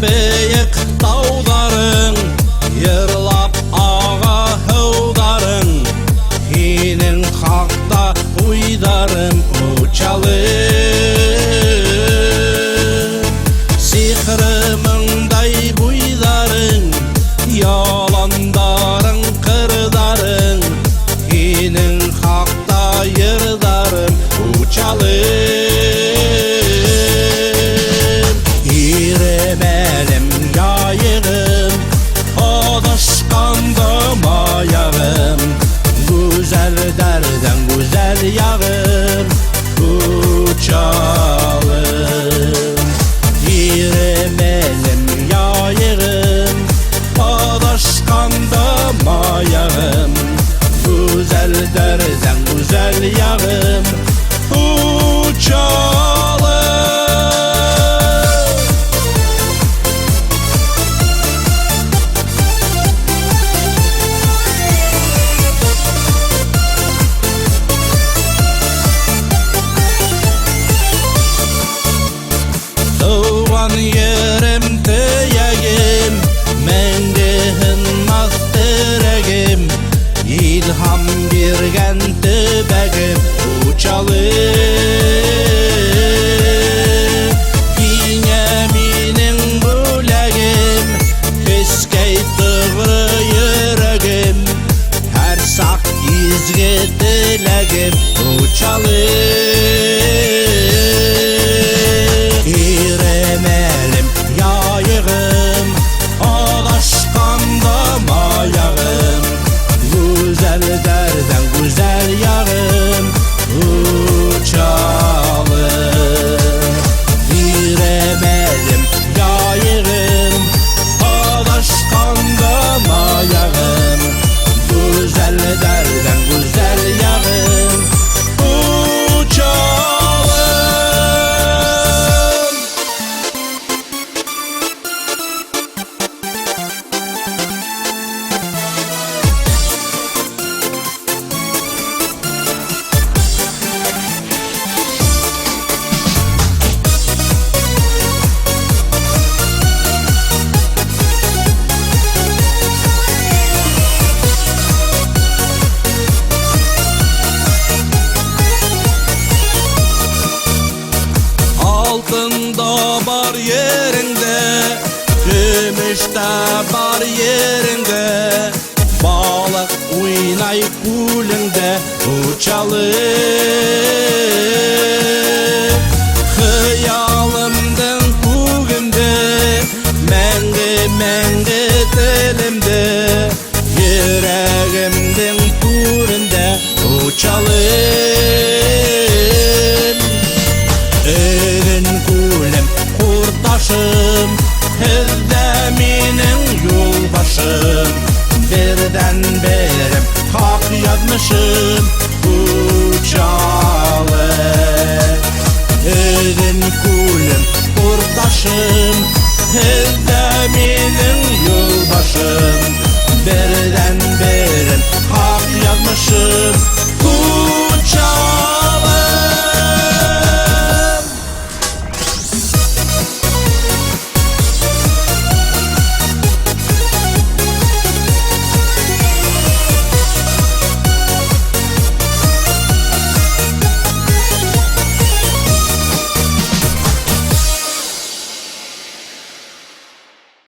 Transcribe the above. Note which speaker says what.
Speaker 1: beyik dağdarın, yırlap ağa hıvdarın, hinin hakta uydarım uçalım. Sihrımınday buydarın, yalandarın kırdarın, hinin hakta yırdarım uçalım. İremelim yayığım, adaşkandım ayağım, güzel derden güzel yağım uçalım. İremelim yayığım, adaşkandım ayağım, güzel derden güzel yağım uçalım. Doğan yerim teyegim, mendihin masteregim, ilham birgen tübegim uçalım. Yine bulegim, keskey tıvrı yüregim, her sak izgi dilegim uçalım. İremelim yayığım, adaşkandım ayağım, güzel derden güzel yağım uçalım. İremelim yayığım, adaşkandım ayağım, güzel derden güzel yağım uçalım. Altında bar yerinde, gümüşte bar yerinde, balık oynay kulünde uçalım. Hıyalımdın kugümde, menge dilimde, yüreğimdin turunda uçalım. Evin kulüm kurtaşım, hızda minin yolbaşım, birden berim hak yazmışım uçalım. Evin kulüm kurtaşım, hızda minin yolbaşım, birden